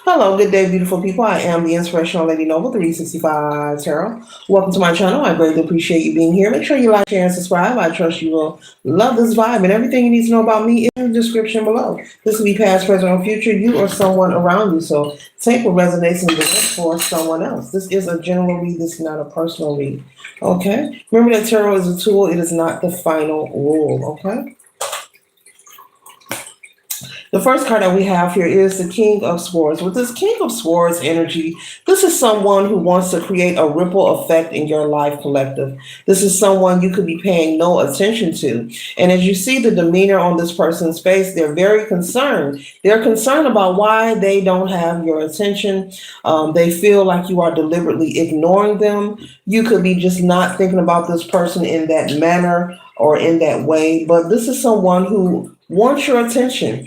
Hello, good day, beautiful people. I am the Inspirational Lady Noble 365 Tarot. Welcome to my channel. I greatly appreciate you being here. Make sure you like, share, and subscribe. I trust you will love this vibe, and everything you need to know about me is in the description below. This will be past, present, or future, you or someone around you. So take what resonates and leave it for someone else. This is a general read. This is not a personal read. Okay? Remember that tarot is a tool. It is not the final rule. Okay? The first card that we have here is the King of Swords. With this King of Swords energy, this is someone who wants to create a ripple effect in your life collective. This is someone you could be paying no attention to. And as you see the demeanor on this person's face, they're very concerned. They're concerned about why they don't have your attention. They feel like you are deliberately ignoring them. You could be just not thinking about this person in that manner or in that way. But this is someone who wants your attention.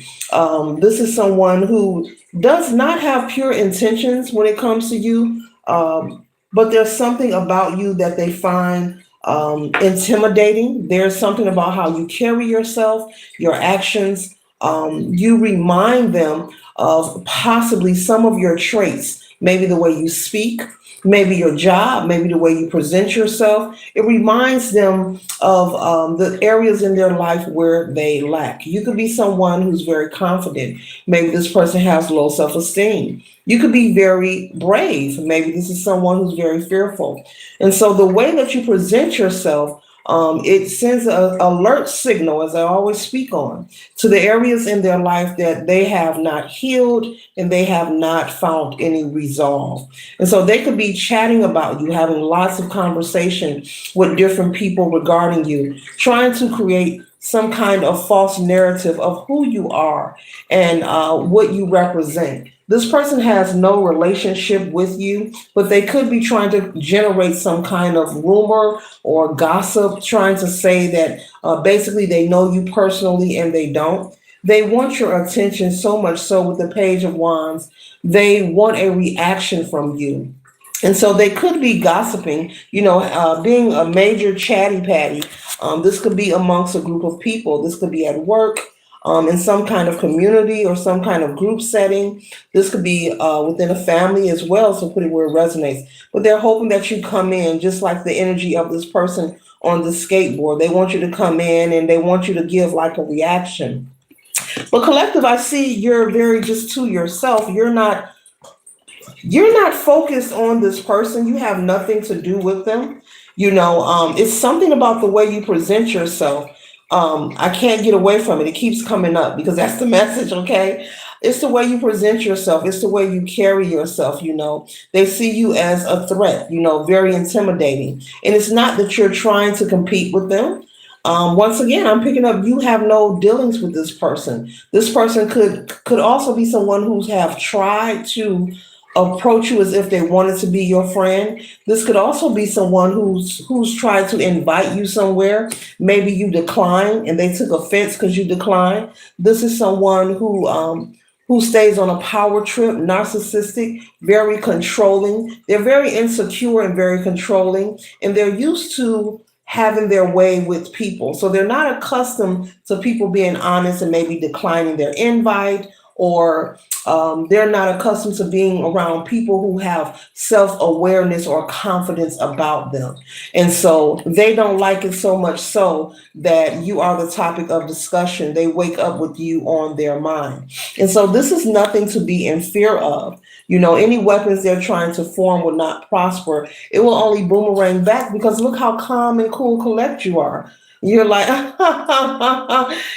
This is someone who does not have pure intentions when it comes to you, but there's something about you that they find intimidating. There's something about how you carry yourself, your actions. You remind them of possibly some of your traits, maybe the way you speak, maybe your job, maybe the way you present yourself. It reminds them of the areas in their life where they lack. You could be someone who's very confident. Maybe this person has low self esteem. You could be very brave. Maybe this is someone who's very fearful. And so the way that you present yourself, it sends an alert signal, as I always speak on, to the areas in their life that they have not healed and they have not found any resolve. And so they could be chatting about you, having lots of conversation with different people regarding you, trying to create some kind of false narrative of who you are and what you represent. This person has no relationship with you, but they could be trying to generate some kind of rumor or gossip, trying to say that basically they know you personally and they don't. They want your attention so much so with the Page of Wands, they want a reaction from you. And so they could be gossiping, being a major chatty patty. This could be amongst a group of people. This could be at work, in some kind of community or some kind of group setting. This could be within a family as well. So put it where it resonates. But they're hoping that you come in just like the energy of this person on the skateboard. They want you to come in and they want you to give like a reaction. But collective, I see you're very just to yourself. You're not focused on this person. You have nothing to do with them. It's something about the way you present yourself. I can't get away from it. It keeps coming up because that's the message, okay? It's the way you present yourself. It's the way you carry yourself. They see you as a threat, very intimidating. And it's not that you're trying to compete with them. Once again, I'm picking up you have no dealings with this person. This person could also be someone who have tried to approach you as if they wanted to be your friend. This could also be someone who's tried to invite you somewhere. Maybe you decline and they took offense because you declined. This is someone who stays on a power trip, narcissistic, very controlling. They're very insecure and very controlling, and they're used to having their way with people. So they're not accustomed to people being honest and maybe declining their invite, or they're not accustomed to being around people who have self awareness or confidence about them. And so they don't like it so much so that you are the topic of discussion. They wake up with you on their mind. And so this is nothing to be in fear of. Any weapons they're trying to form will not prosper. It will only boomerang back because look how calm and cool, collect you are. You're like,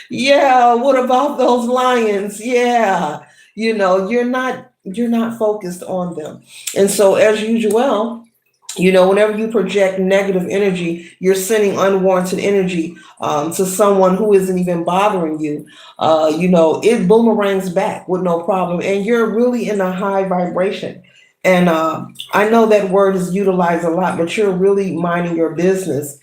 yeah, what about those lions? Yeah. You're not focused on them. And so as usual, whenever you project negative energy, you're sending unwarranted energy to someone who isn't even bothering you. It boomerangs back with no problem. And you're really in a high vibration. And I know that word is utilized a lot, but you're really minding your business.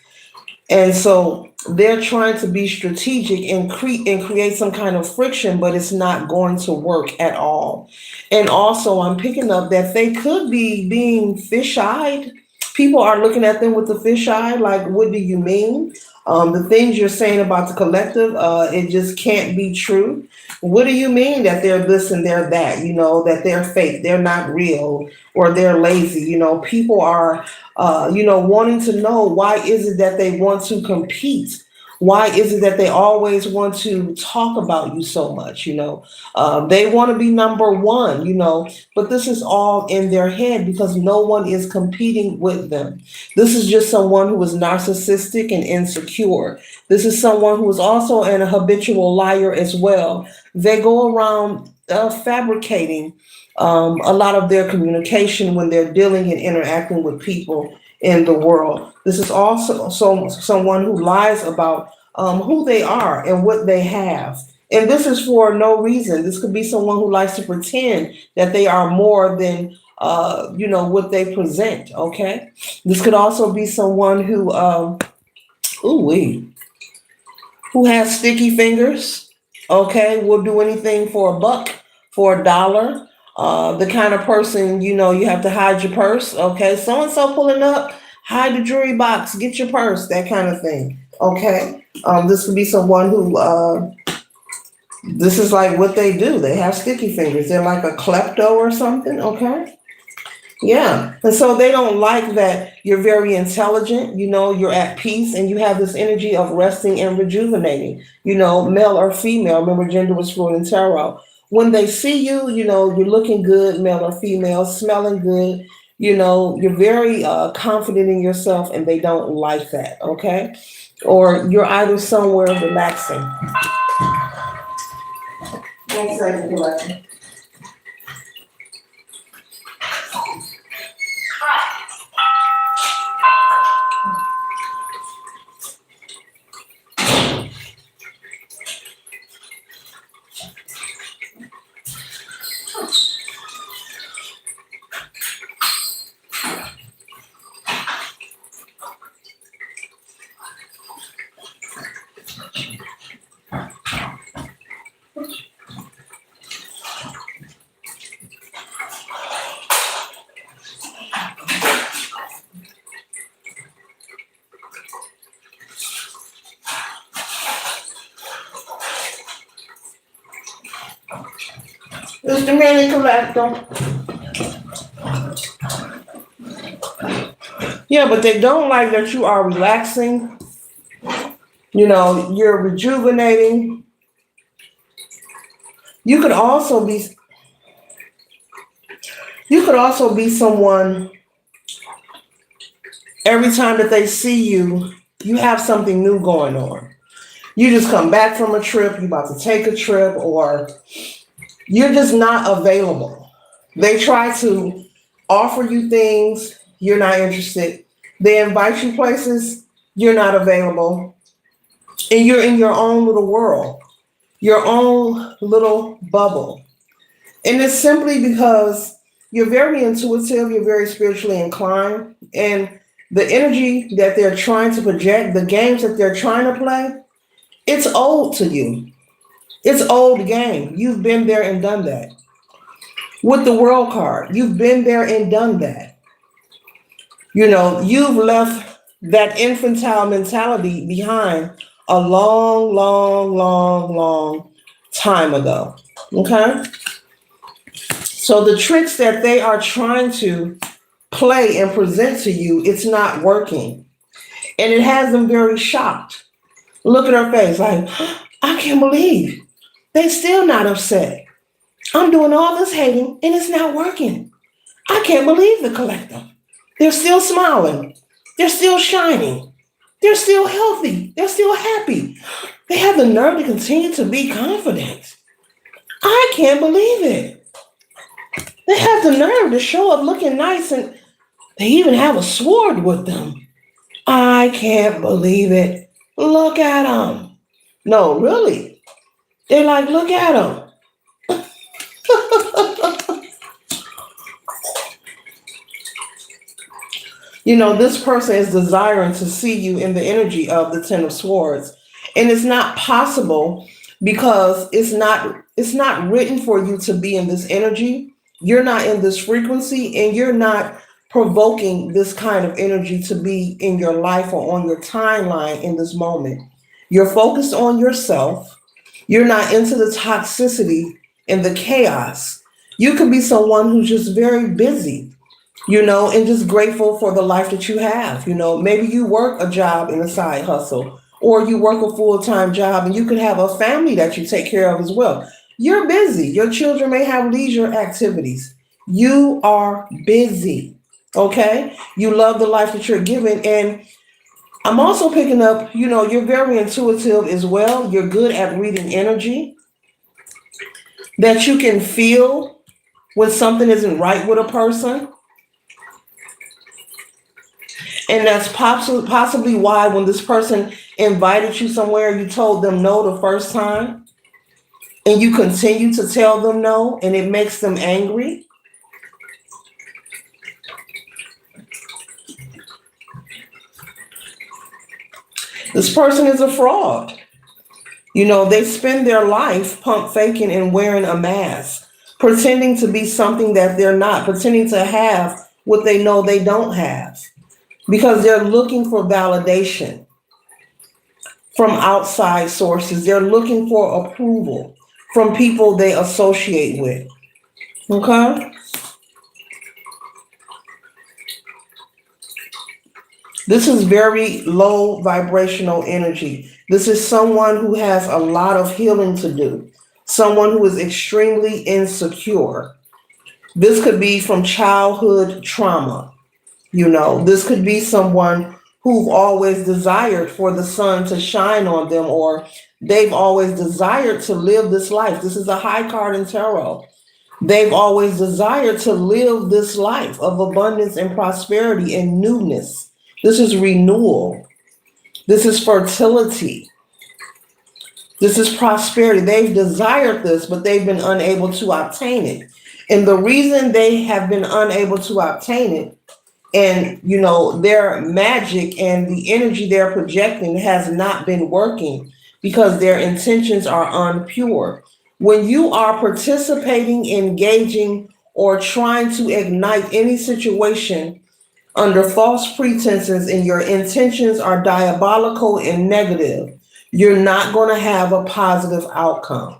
And so they're trying to be strategic and create some kind of friction, but it's not going to work at all. And also, I'm picking up that they could be being fish eyed. People are looking at them with the fish eye, like, what do you mean? The things you're saying about the collective, it just can't be true. What do you mean that they're this and they're that? That they're fake, they're not real, or they're lazy. People are, wanting to know why is it that they want to compete? Why is it that they always want to talk about you so much? They want to be number one, but this is all in their head because no one is competing with them. This is just someone who is narcissistic and insecure. This is someone who is also an habitual liar as well. They go around fabricating a lot of their communication when they're dealing and interacting with people in the world. This is also someone who lies about who they are and what they have. And this is for no reason. This could be someone who likes to pretend that they are more than what they present. Okay, this could also be someone who ooh wee, who has sticky fingers. Okay, will do anything for a buck, for a dollar. The kind of person, you have to hide your purse. Okay, so and so pulling up, hide the jewelry box, get your purse, that kind of thing. Okay, this could be someone who, this is like what they do. They have sticky fingers. They're like a klepto or something. Okay. Yeah. And so they don't like that you're very intelligent, you're at peace and you have this energy of resting and rejuvenating, male or female. Remember, gender was fluid in tarot. When they see you, you're looking good, male or female, smelling good, you're very confident in yourself and they don't like that. Okay. Or you're either somewhere relaxing. One second, relaxing. It's the mini collector. Yeah, but they don't like that you are relaxing. You're rejuvenating. You could also be someone, every time that they see you, you have something new going on. You just come back from a trip, you're about to take a trip, or you're just not available. They try to offer you things, you're not interested. They invite you places, you're not available. And you're in your own little world, your own little bubble. And it's simply because you're very intuitive, you're very spiritually inclined, and the energy that they're trying to project, the games that they're trying to play, it's old to you. It's old game. You've been there and done that. With the world card, you've been there and done that. You've left that infantile mentality behind a long, long, long, long time ago. Okay? So the tricks that they are trying to play and present to you, it's not working. And it has them very shocked. Look at her face like, I can't believe they still not upset. I'm doing all this hating and it's not working. I can't believe the collective. They're still smiling. They're still shining. They're still healthy. They're still happy. They have the nerve to continue to be confident. I can't believe it. They have the nerve to show up looking nice and they even have a sword with them. I can't believe it. Look at them. No, really. They're like, look at them. This person is desiring to see you in the energy of the Ten of Swords. And it's not possible because it's not written for you to be in this energy. You're not in this frequency and you're not provoking this kind of energy to be in your life or on your timeline in this moment. You're focused on yourself. You're not into the toxicity and the chaos. You could be someone who's just very busy, and just grateful for the life that you have. Maybe you work a job in a side hustle, or you work a full time job, and you could have a family that you take care of as well. You're busy. Your children may have leisure activities. You are busy. Okay? You love the life that you're given. And I'm also picking up, you're very intuitive as well. You're good at reading energy, that you can feel when something isn't right with a person. And that's possibly why when this person invited you somewhere, you told them no the first time, and you continue to tell them no, and it makes them angry. This person is a fraud. They spend their life pump faking and wearing a mask, pretending to be something that they're not, pretending to have what they know they don't have, because they're looking for validation from outside sources. They're looking for approval from people they associate with. Okay? This is very low vibrational energy. This is someone who has a lot of healing to do, someone who is extremely insecure. This could be from childhood trauma. This could be someone who've always desired for the sun to shine on them, or they've always desired to live this life. This is a high card in tarot. They've always desired to live this life of abundance and prosperity and newness. This is renewal. This is fertility. This is prosperity. They've desired this, but they've been unable to obtain it. And the reason they have been unable to obtain it, and their magic and the energy they're projecting has not been working, because their intentions are unpure. When you are participating, engaging, or trying to ignite any situation under false pretenses and your intentions are diabolical and negative, you're not going to have a positive outcome.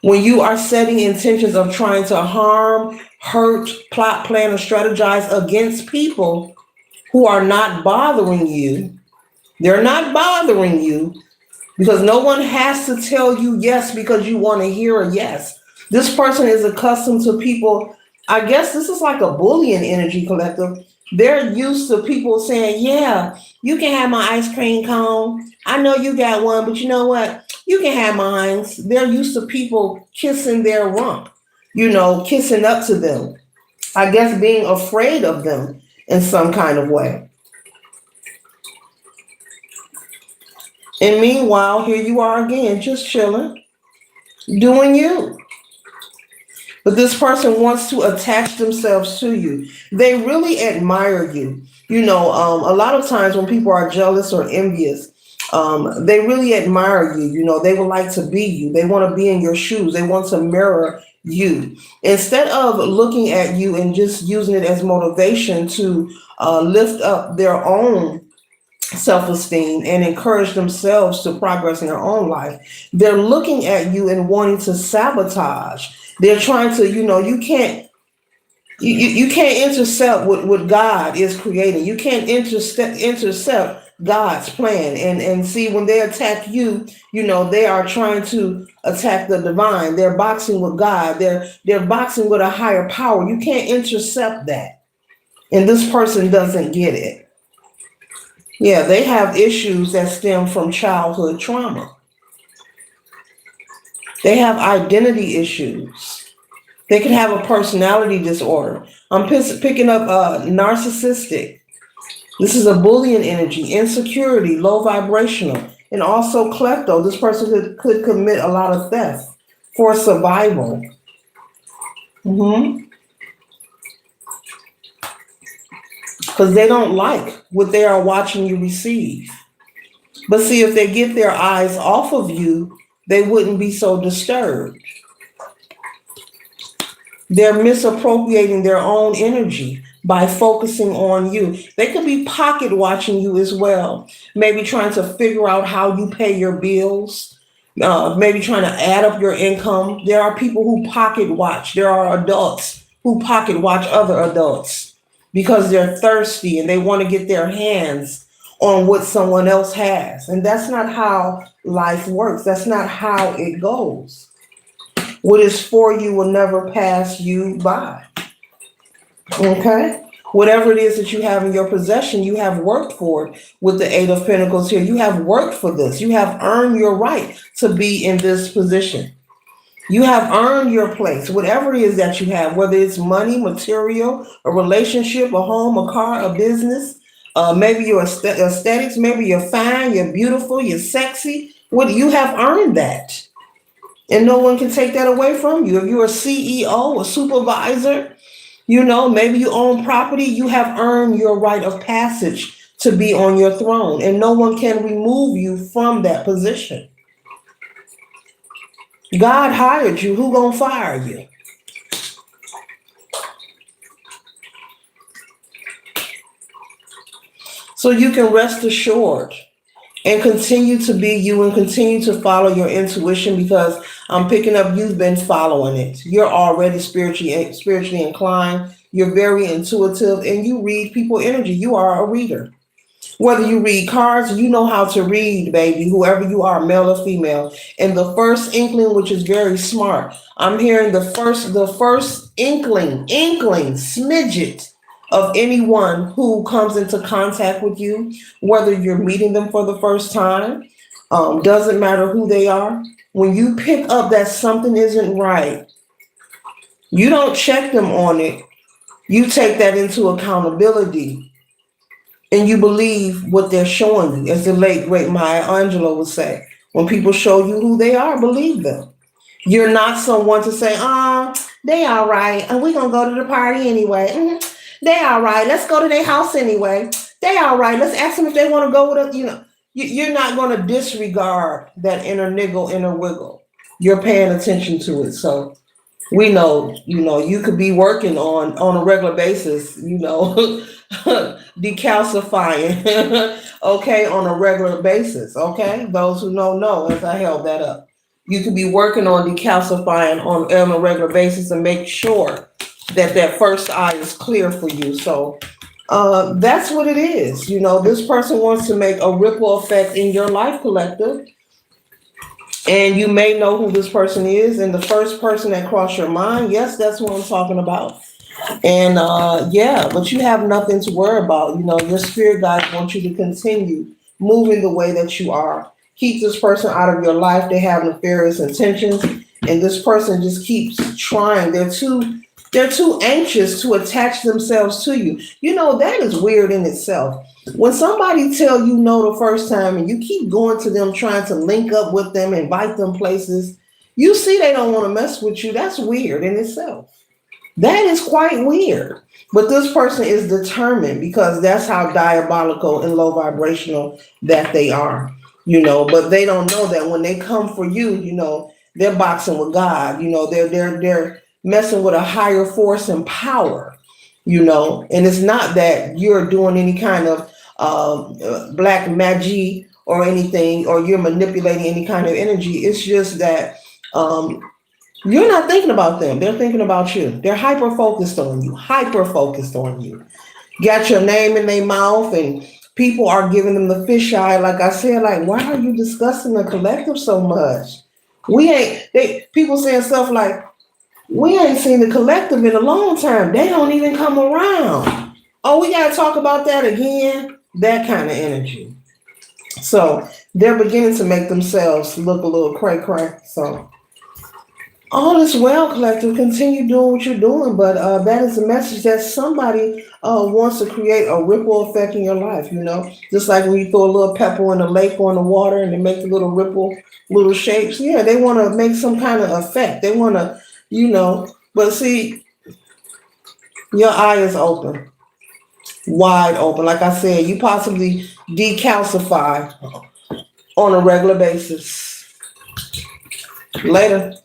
When you are setting intentions of trying to harm, hurt, plot, plan, or strategize against people who are not bothering you, they're not bothering you, because no one has to tell you yes because you want to hear a yes. This person is accustomed to people. I guess this is like a bullying energy collective. They're used to people saying, yeah, you can have my ice cream cone. I know you got one, but you know what? You can have mine. They're used to people kissing their rump, kissing up to them. I guess being afraid of them in some kind of way. And meanwhile, here you are again, just chilling, doing you. But this person wants to attach themselves to you. They really admire you. A lot of times when people are jealous or envious, they really admire you. They would like to be you. They want to be in your shoes. They want to mirror you. Instead of looking at you and just using it as motivation to lift up their own self-esteem and encourage themselves to progress in their own life, they're looking at you and wanting to sabotage. They're trying to, you can't intercept what God is creating. You can't intercept God's plan. And see, when they attack you, they are trying to attack the divine. They're boxing with God. They're boxing with a higher power. You can't intercept that. And this person doesn't get it. Yeah, they have issues that stem from childhood trauma. They have identity issues. They can have a personality disorder. I'm picking up narcissistic. This is a bullying energy, insecurity, low vibrational, and also klepto. This person could commit a lot of theft for survival. Because they don't like what they are watching you receive. But see, if they get their eyes off of you, they wouldn't be so disturbed. They're misappropriating their own energy by focusing on you. They could be pocket watching you as well, maybe trying to figure out how you pay your bills, maybe trying to add up your income. There are people who pocket watch. There are adults who pocket watch other adults because they're thirsty and they want to get their hands on what someone else has. And that's not how life works. That's not how it goes. What is for you will never pass you by. Okay? Whatever it is that you have in your possession, you have worked for it. With the Eight of Pentacles here, you have worked for this. You have earned your right to be in this position. You have earned your place. Whatever it is that you have, whether it's money, material, a relationship, a home, a car, a business, maybe your aesthetics, maybe you're fine, you're beautiful, you're sexy. What you have earned that. And no one can take that away from you. If you're a CEO, a supervisor, maybe you own property, you have earned your right of passage to be on your throne, and no one can remove you from that position. God hired you. Who gonna fire you? So you can rest assured and continue to be you and continue to follow your intuition, because I'm picking up you've been following it. You're already spiritually inclined. You're very intuitive and you read people energy. You are a reader. Whether you read cards, you know how to read, baby, whoever you are, male or female. And the first inkling, which is very smart, I'm hearing the first inkling, smidget of anyone who comes into contact with you, whether you're meeting them for the first time, doesn't matter who they are. When you pick up that something isn't right, you don't check them on it. You take that into accountability and you believe what they're showing you. As the late, great Maya Angelou would say, when people show you who they are, believe them. You're not someone to say, they all right, and we're going to go to the party anyway. They all right, let's go to their house anyway. They all right, let's ask them if they want to go with us. You're not going to disregard that inner niggle, inner wiggle. You're paying attention to it. So we know, you could be working on a regular basis, decalcifying, okay, on a regular basis, okay? Those who know, as I held that up. You could be working on decalcifying on a regular basis and make sure that first eye is clear for you. So that's what it is. This person wants to make a ripple effect in your life, collective. And you may know who this person is. And the first person that crossed your mind, yes, that's what I'm talking about. And but you have nothing to worry about. Your spirit guides want you to continue moving the way that you are. Keep this person out of your life. They have nefarious intentions. And this person just keeps trying. They're too anxious to attach themselves to you. That is weird in itself. When somebody tell you no the first time and you keep going to them, trying to link up with them, invite them places, you see they don't want to mess with you. That's weird in itself. That is quite weird. But this person is determined, because that's how diabolical and low vibrational that they are. But they don't know that when they come for you, they're boxing with God. They're messing with a higher force and power. And it's not that you're doing any kind of black magic or anything, or you're manipulating any kind of energy. It's just that you're not thinking about them. They're thinking about you. They're hyper focused on you. Got your name in their mouth, and people are giving them the fish eye. Like I said, like, why are you discussing the collective so much? People saying stuff like, we ain't seen the collective in a long time. They don't even come around. Oh, we got to talk about that again. That kind of energy. So they're beginning to make themselves look a little cray-cray. So all is well, collective. Continue doing what you're doing. But that is a message that somebody wants to create a ripple effect in your life, Just like when you throw a little pepper in the lake or in the water and they make the little ripple, little shapes. Yeah, they want to make some kind of effect. They want to, but see, your eye is open, wide open. Like I said, you possibly decalcify on a regular basis. Later.